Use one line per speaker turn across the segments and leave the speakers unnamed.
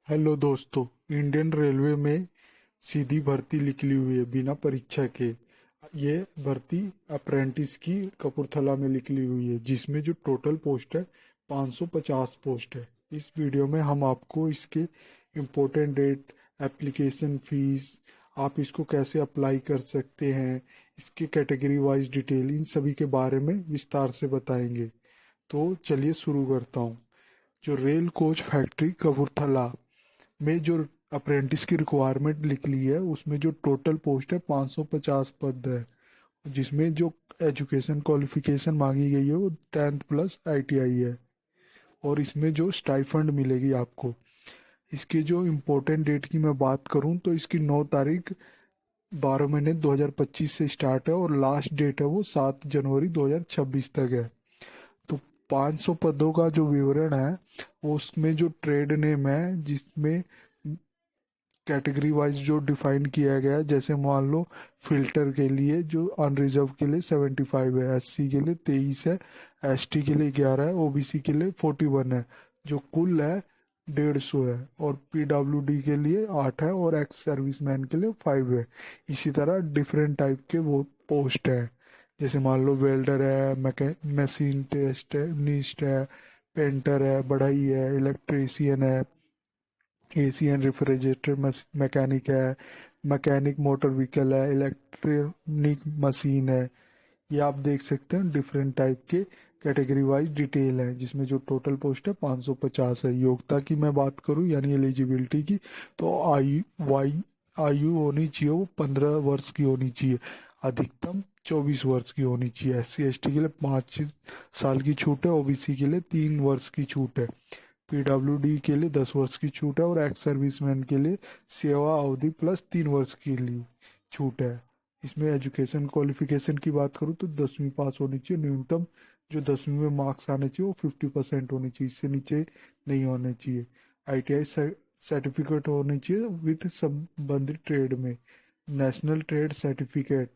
Hello दोस्तों। Indian railway में सीधी भर्ती निकली हुई है बिना परीक्षा के। ये भर्ती अप्रेंटिस की कपूरथला में निकली हुई है, जिसमें जो टोटल पोस्ट है 550 पोस्ट है। इस वीडियो में हम आपको इसके इम्पोर्टेंट डेट, एप्लीकेशन फीस, आप इसको कैसे अप्लाई कर सकते हैं, इसके कैटेगरी वाइज डिटेल, इन सभी के बारे में विस्तार से बताएंगे। तो चलिए शुरू करता हूँ। जो रेल कोच फैक्ट्री कपूरथला में जो अप्रेंटिस की रिक्वायरमेंट निकली है, उसमें जो टोटल पोस्ट है 550 पद है, जिसमें जो एजुकेशन क्वालिफिकेशन मांगी गई है वो 10th प्लस आईटीआई है। और इसमें जो स्टाइफंड मिलेगी आपको। इसके जो इम्पोर्टेंट डेट की मैं बात करूं तो इसकी 9 तारीख 12 महीने 2025 से स्टार्ट है और लास्ट डेट है वो 7 जनवरी 2026 तक है। तो 500 पदों का जो विवरण है वो उसमें जो ट्रेड नेम है, जिसमें कैटेगरी वाइज जो डिफाइन किया गया है, जैसे मान लो फिल्टर के लिए जो अनरिजर्व के लिए 75 है, एससी के लिए 23 है, एसटी के लिए 11 है, ओबीसी के लिए 41 है, जो कुल है 150 है। और पीडब्ल्यूडी के लिए 8 है और एक्स सर्विसमैन के लिए 5 है। इसी तरह डिफरेंट टाइप के वो पोस्ट है, जैसे मान लो वेल्डर है, मशीन टेस्ट है, निस्ट है, पेंटर है, बढ़ई है, इलेक्ट्रीशियन है, एसी एंड रेफ्रिजरेटर मैकेनिक है, मैकेनिक मोटर व्हीकल है, इलेक्ट्रॉनिक मशीन है। ये आप देख सकते हैं डिफरेंट टाइप के कैटेगरी वाइज डिटेल है, जिसमें जो टोटल पोस्ट है 550 है। योग्यता की मैं बात करूं यानी एलिजिबिलिटी की, तो आयु होनी चाहिए वो 15 वर्ष की होनी चाहिए, अधिकतम 24 वर्ष की होनी चाहिए। एस सी एस टी के लिए 5 साल की छूट है, ओबीसी के लिए 3 वर्ष की छूट है, पीडब्ल्यूडी के लिए 10 वर्ष की छूट है और एक्स सर्विसमैन के लिए सेवा अवधि प्लस 3 वर्ष के लिए छूट है। इसमें एजुकेशन क्वालिफिकेशन की बात करूँ तो 10वीं पास होनी चाहिए न्यूनतम। जो 10वीं में मार्क्स आने चाहिए वो 50% होनी चाहिए, इससे नीचे नहीं होने चाहिए। आईटीआई सर्टिफिकेट होनी चाहिए विद संबंधित ट्रेड में। नेशनल ट्रेड सर्टिफिकेट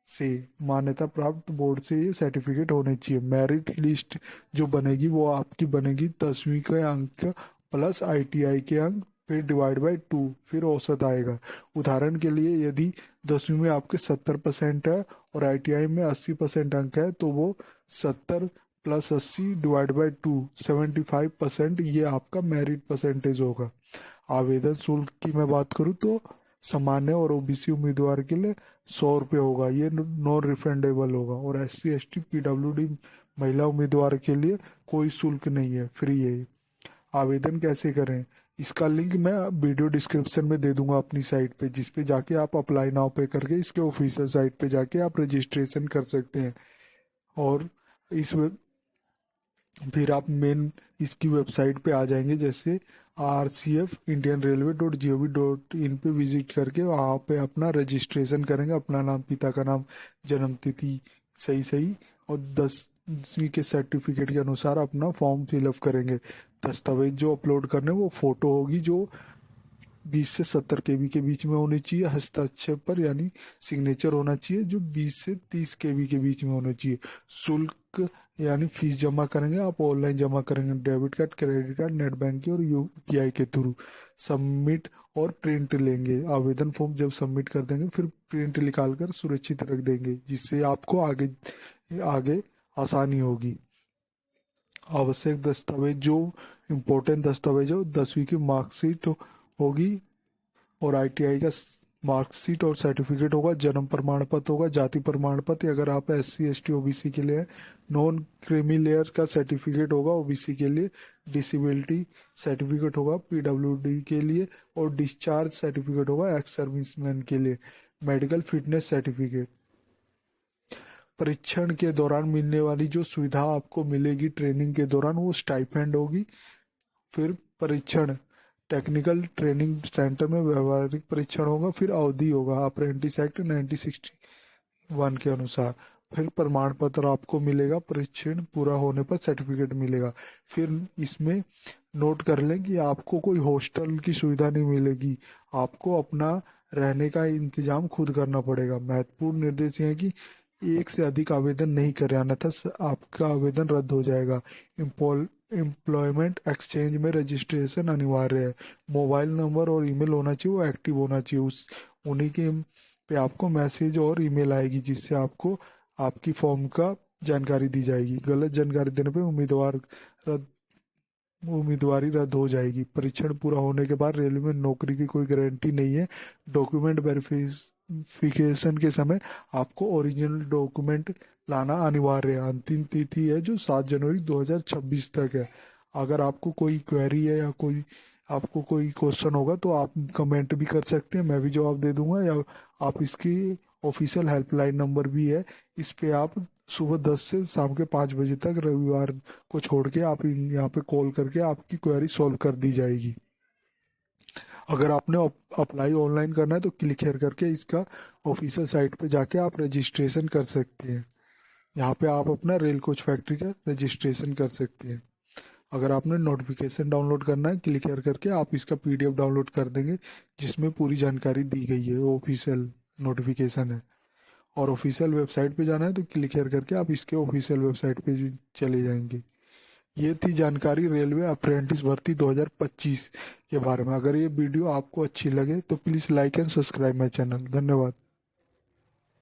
से मान्यता प्राप्त बोर्ड से ये सर्टिफिकेट होने चाहिए। मेरिट लिस्ट जो बनेगी वो आपकी बनेगी 10वीं के अंक प्लस आईटीआई के अंक, फिर डिवाइड बाई 2, फिर औसत आएगा। उदाहरण के लिए यदि 10वीं में आपके 70% है और आईटीआई में 80% अंक है, तो वो 70 प्लस 80 डिवाइड बाई 2, 75%, ये आपका मेरिट परसेंटेज होगा। आवेदन शुल्क की मैं बात करूँ तो सामान्य और ओबीसी उम्मीदवार के लिए 100 रुपये होगा, ये नॉन रिफंडेबल होगा। और S C S T P W D महिला उम्मीदवार के लिए कोई शुल्क नहीं है, फ्री है ये। आवेदन कैसे करें, इसका लिंक मैं वीडियो डिस्क्रिप्शन में दे दूंगा अपनी साइट पे, जिस पे जाके आप अप्लाई नाउ पे करके इसके ऑफिशियल साइट पे जाके आप रजिस्ट्रेशन कर सकते हैं। और इस फिर आप मेन इसकी वेबसाइट पे आ जाएंगे, जैसे rcf indianrailway.gov.in पे विजिट करके वहाँ पे अपना रजिस्ट्रेशन करेंगे, अपना नाम, पिता का नाम, जन्म तिथि सही सही और 10वीं के सर्टिफिकेट के अनुसार अपना फॉर्म फिलअप करेंगे। दस्तावेज जो अपलोड करने वो फोटो होगी जो 20 से 70 केबी के बीच में होनी चाहिए, हस्ताक्षर पर यानी सिग्नेचर होना चाहिए जो 20 से 30 केबी के बीच में होना चाहिए। शुल्क यानी फीस जमा करेंगे आप, ऑनलाइन जमा करेंगे, debit card, credit card, net banking और यूपीआई के थ्रू। सबमिट और प्रिंट लेंगे, आवेदन फॉर्म जब सबमिट कर देंगे फिर प्रिंट निकाल कर सुरक्षित रख देंगे, जिससे आपको आगे आगे आसानी होगी। आवश्यक दस्तावेज जो इम्पोर्टेंट दस्तावेज है वो 10वीं की मार्कशीट होगी और आईटीआई का मार्कशीट और सर्टिफिकेट होगा, जन्म प्रमाण पत्र होगा, जाति प्रमाण पत्र अगर आप S C S T OBC के लिए, नॉन क्रीमी लेयर का सर्टिफिकेट होगा ओबीसी के लिए, डिसेबिलिटी सर्टिफिकेट होगा पीडब्ल्यूडी के लिए और डिस्चार्ज सर्टिफिकेट होगा एक्स सर्विसमैन के लिए। Medical fitness certificate. परीक्षण के दौरान मिलने वाली जो सुविधा आपको मिलेगी ट्रेनिंग के दौरान वो स्टाइपेंड होगी। फिर परीक्षण, टेक्निकल ट्रेनिंग सेंटर में व्यवहारिक परीक्षण होगा, फिर अवधि होगा अप्रेंटिस एक्ट 1961 के अनुसार। फिर प्रमाण पत्र आपको मिलेगा, परीक्षण पूरा होने पर सर्टिफिकेट मिलेगा। फिर इसमें नोट कर लें कि आपको कोई हॉस्टल की सुविधा नहीं मिलेगी, आपको अपना रहने का इंतजाम खुद करना पड़ेगा। महत्वपूर्ण निर्देश ये है कि एक से अधिक आवेदन नहीं करें, अन्यथा आपका आवेदन रद्द हो जाएगा। एम्प्लॉयमेंट एक्सचेंज में रजिस्ट्रेशन अनिवार्य है। मोबाइल नंबर और ईमेल होना चाहिए, वो एक्टिव होना चाहिए। उन्हीं के पे आपको मैसेज और ईमेल आएगी, जिससे आपको आपकी फॉर्म का जानकारी दी जाएगी। गलत जानकारी देने पे रद्द उम्मीदवारी रद्द हो जाएगी। परीक्षण पूरा होने के बाद रेलवे में नौकरी की कोई गारंटी नहीं है। डॉक्यूमेंट वेरिफिकेशन के समय आपको ओरिजिनल डॉक्यूमेंट लाना अनिवार्य है। अंतिम तिथि है जो 7 जनवरी 2026 तक है। अगर आपको कोई क्वेरी है या कोई आपको कोई क्वेश्चन होगा तो आप कमेंट भी कर सकते हैं, मैं भी जवाब दे दूंगा। या आप इसकी ऑफिशियल हेल्पलाइन नंबर भी है, इस पे आप सुबह 10 से शाम के 5 बजे तक रविवार को छोड़ के आप यहाँ पे कॉल करके आपकी क्वेरी सॉल्व कर दी जाएगी। अगर आपने अप्लाई ऑनलाइन करना है तो क्लिक हेयर करके इसका ऑफिशियल साइट पे जाके आप रजिस्ट्रेशन कर सकते हैं। यहाँ पे आप अपना रेल कोच फैक्ट्री का रजिस्ट्रेशन कर सकते हैं। अगर आपने नोटिफिकेशन डाउनलोड करना है, क्लिक हेयर करके आप इसका पीडीएफ डाउनलोड कर देंगे, जिसमें पूरी जानकारी दी गई है। वो ऑफिशियल नोटिफिकेशन है। और ऑफिशियल वेबसाइट पे जाना है तो क्लिक हेयर करके आप इसके ऑफिशियल वेबसाइट पे चले जाएंगे। ये थी जानकारी रेलवे अप्रेंटिस भर्ती 2025 के बारे में। अगर ये वीडियो आपको अच्छी लगे तो please like and subscribe my channel. धन्यवाद।